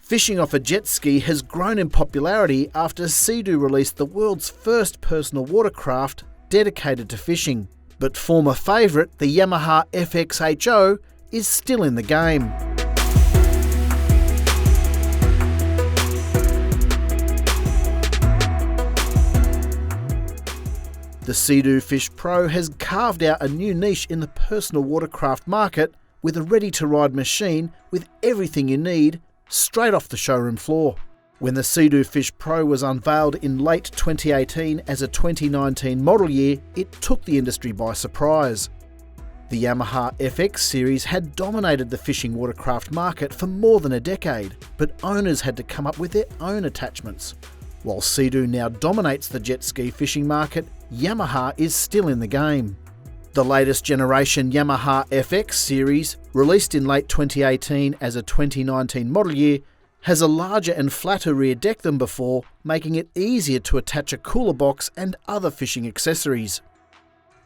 Fishing off a jet ski has grown in popularity after Sea-Doo released the world's first personal watercraft dedicated to fishing. But former favourite, the Yamaha FXHO, is still in the game. The DooFishPro has carved out a new niche in the personal watercraft market with a ready-to-ride machine with everything you need straight off the showroom floor. When the DooFishPro was unveiled in late 2018 as a 2019 model year, it took the industry by surprise. The Yamaha FX series had dominated the fishing watercraft market for more than a decade, but owners had to come up with their own attachments. While Sea-Doo now dominates the jet ski fishing market, Yamaha is still in the game. The latest generation Yamaha FX series, released in late 2018 as a 2019 model year, has a larger and flatter rear deck than before, making it easier to attach a cooler box and other fishing accessories.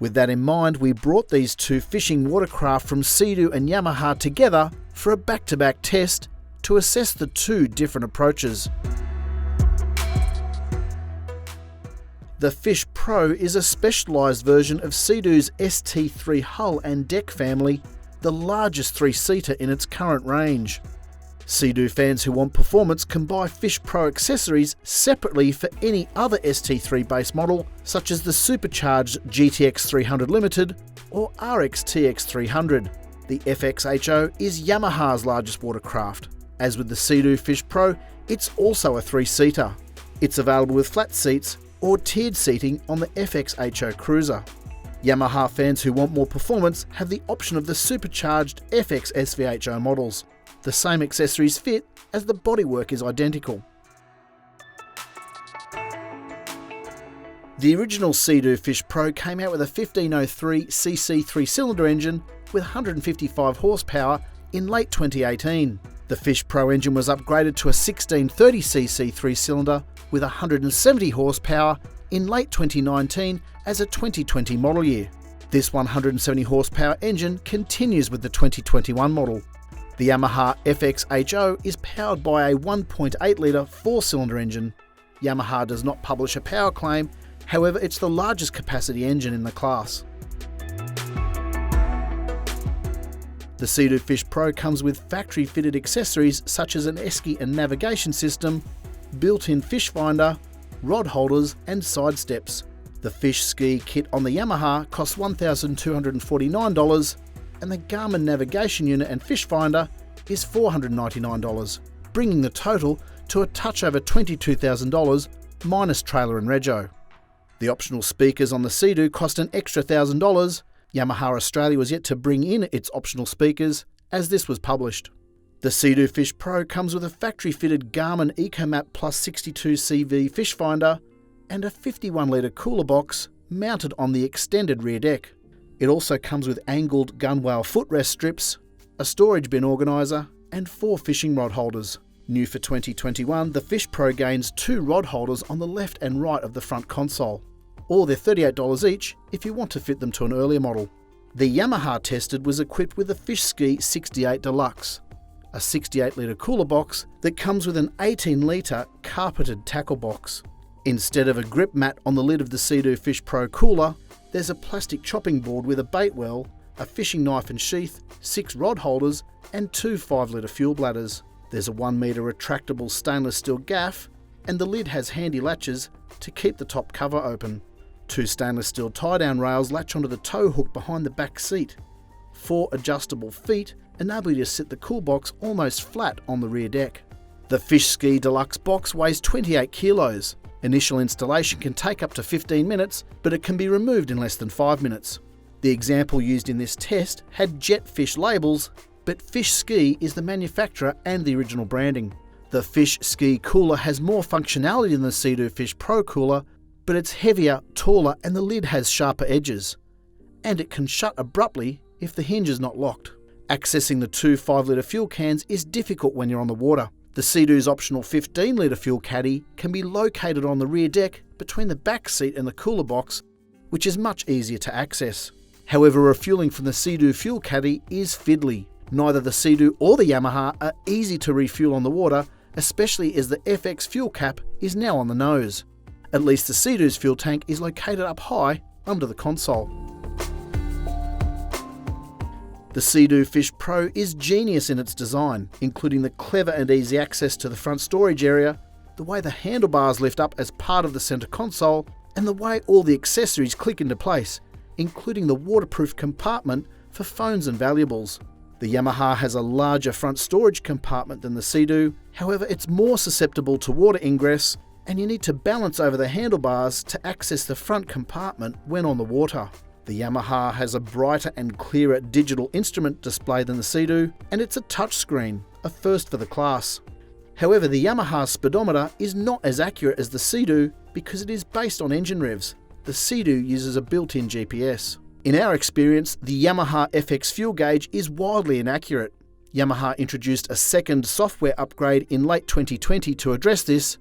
With that in mind, we brought these two fishing watercraft from Sea-Doo and Yamaha together for a back-to-back test to assess the two different approaches. The Fish Pro is a specialised version of Sea-Doo's ST3 hull and deck family, the largest three-seater in its current range. Sea-Doo fans who want performance can buy Fish Pro accessories separately for any other ST3 base model, such as the supercharged GTX 300 Limited or RXTX 300. The FXHO is Yamaha's largest watercraft. As with the Sea-Doo Fish Pro, it's also a three-seater. It's available with flat seats or tiered seating on the FXHO Cruiser. Yamaha fans who want more performance have the option of the supercharged FX SVHO models. The same accessories fit as the bodywork is identical. The original Sea-Doo Fish Pro came out with a 1503cc 3-cylinder engine with 155 horsepower in late 2018. The Fish Pro engine was upgraded to a 1630cc 3-cylinder with 170 horsepower in late 2019 as a 2020 model year. This 170 horsepower engine continues with the 2021 model. The Yamaha FXHO is powered by a 1.8 litre 4-cylinder engine. Yamaha does not publish a power claim, however it's the largest capacity engine in the class. The Sea-Doo Fish Pro comes with factory-fitted accessories such as an esky and navigation system, built-in fish finder, rod holders and side steps. The fish ski kit on the Yamaha costs $1,249 and the Garmin navigation unit and fish finder is $499, bringing the total to a touch over $22,000 minus trailer and rego. The optional speakers on the Sea-Doo cost an extra $1,000. Yamaha Australia was yet to bring in its optional speakers as this was published. The Sea-Doo Fish Pro comes with a factory-fitted Garmin EcoMap Plus 62 CV fish finder and a 51 litre cooler box mounted on the extended rear deck. It also comes with angled gunwale footrest strips, a storage bin organiser and 4 fishing rod holders. New for 2021, the Fish Pro gains 2 rod holders on the left and right of the front console, or they're $38 each if you want to fit them to an earlier model. The Yamaha tested was equipped with the Fish Ski 68 Deluxe, a 68 litre cooler box that comes with an 18 litre carpeted tackle box. Instead of a grip mat on the lid of the Sea-Doo Fish Pro cooler, there's a plastic chopping board with a bait well, a fishing knife and sheath, 6 rod holders and 2 5-litre fuel bladders. There's a 1 metre retractable stainless steel gaff and the lid has handy latches to keep the top cover open. 2 stainless steel tie-down rails latch onto the tow hook behind the back seat. 4 adjustable feet enable you to sit the cool box almost flat on the rear deck. The Fish Ski Deluxe box weighs 28 kilos. Initial installation can take up to 15 minutes, but it can be removed in less than 5 minutes. The example used in this test had Jetfish labels, but Fish Ski is the manufacturer and the original branding. The Fish Ski cooler has more functionality than the Sea-Doo Fish Pro cooler, but it's heavier, taller and the lid has sharper edges. And it can shut abruptly if the hinge is not locked. Accessing the 2 5-litre fuel cans is difficult when you're on the water. The Sea-Doo's optional 15-litre fuel caddy can be located on the rear deck between the back seat and the cooler box, which is much easier to access. However, refuelling from the Sea-Doo fuel caddy is fiddly. Neither the Sea-Doo or the Yamaha are easy to refuel on the water, especially as the FX fuel cap is now on the nose. At least the Sea-Doo's fuel tank is located up high under the console. The DooFishPro is genius in its design, including the clever and easy access to the front storage area, the way the handlebars lift up as part of the centre console, and the way all the accessories click into place, including the waterproof compartment for phones and valuables. The Yamaha has a larger front storage compartment than the Sea-Doo, however it's more susceptible to water ingress, and you need to balance over the handlebars to access the front compartment when on the water. The Yamaha has a brighter and clearer digital instrument display than the Sea-Doo, and it's a touchscreen, a first for the class. However, the Yamaha speedometer is not as accurate as the Sea-Doo because it is based on engine revs. The Sea-Doo uses a built-in GPS. In our experience, the Yamaha FX fuel gauge is wildly inaccurate. Yamaha introduced a second software upgrade in late 2020 to address this.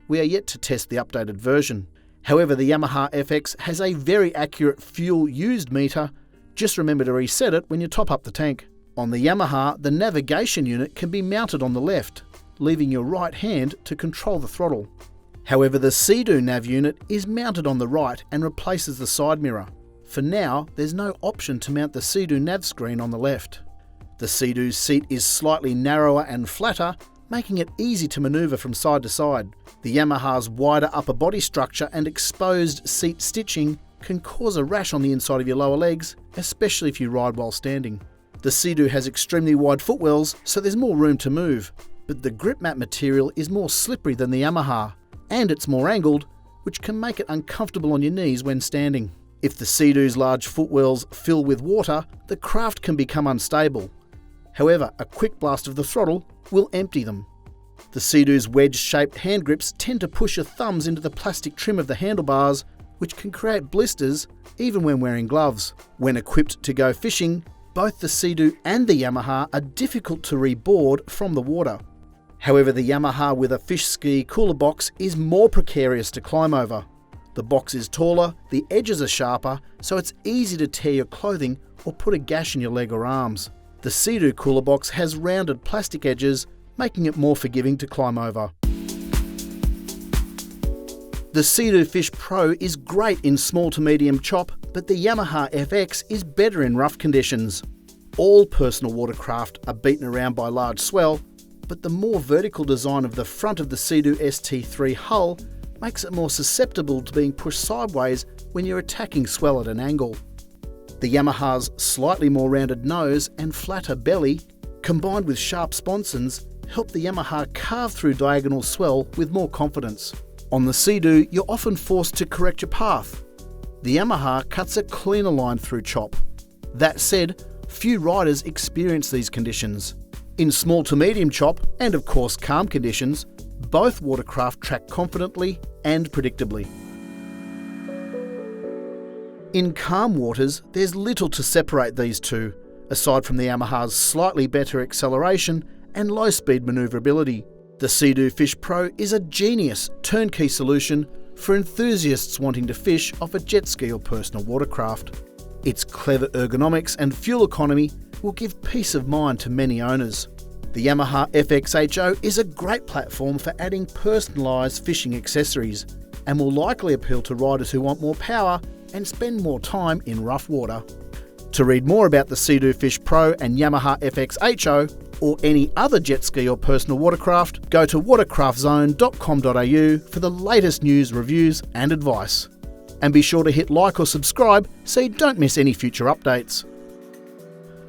We are yet to test the updated version. However, the Yamaha FX has a very accurate fuel used meter. Just remember to reset it when you top up the tank. On the Yamaha, the navigation unit can be mounted on the left, leaving your right hand to control the throttle. However, the Sea-Doo nav unit is mounted on the right and replaces the side mirror. For now, there's no option to mount the Sea-Doo nav screen on the left. The Sea-Doo's seat is slightly narrower and flatter, making it easy to manoeuvre from side to side. The Yamaha's wider upper body structure and exposed seat stitching can cause a rash on the inside of your lower legs, especially if you ride while standing. The Sea-Doo has extremely wide footwells, so there's more room to move, but the grip mat material is more slippery than the Yamaha, and it's more angled, which can make it uncomfortable on your knees when standing. If the Sea-Doo's large footwells fill with water, the craft can become unstable. However, a quick blast of the throttle will empty them. The Sea-Doo's wedge-shaped hand grips tend to push your thumbs into the plastic trim of the handlebars, which can create blisters even when wearing gloves. When equipped to go fishing, both the Sea-Doo and the Yamaha are difficult to reboard from the water. However, the Yamaha with a fish ski cooler box is more precarious to climb over. The box is taller, the edges are sharper, so it's easy to tear your clothing or put a gash in your leg or arms. The Sea-Doo cooler box has rounded plastic edges, making it more forgiving to climb over. The DooFishPro is great in small to medium chop, but the Yamaha FX is better in rough conditions. All personal watercraft are beaten around by large swell, but the more vertical design of the front of the Sea-Doo ST3 hull makes it more susceptible to being pushed sideways when you're attacking swell at an angle. The Yamaha's slightly more rounded nose and flatter belly, combined with sharp sponsons, help the Yamaha carve through diagonal swell with more confidence. On the Sea-Doo, you're often forced to correct your path. The Yamaha cuts a cleaner line through chop. That said, few riders experience these conditions. In small to medium chop, and of course calm conditions, both watercraft track confidently and predictably. In calm waters, there's little to separate these two, aside from the Yamaha's slightly better acceleration and low-speed manoeuvrability. The DooFishPro is a genius turnkey solution for enthusiasts wanting to fish off a jet ski or personal watercraft. Its clever ergonomics and fuel economy will give peace of mind to many owners. The Yamaha FXHO is a great platform for adding personalised fishing accessories and will likely appeal to riders who want more power and spend more time in rough water. To read more about the DooFishPro and Yamaha FXHO or any other jet ski or personal watercraft, go to watercraftzone.com.au for the latest news, reviews and advice. And be sure to hit like or subscribe so you don't miss any future updates.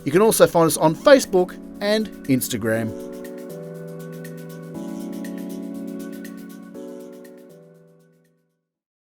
You can also find us on Facebook and Instagram.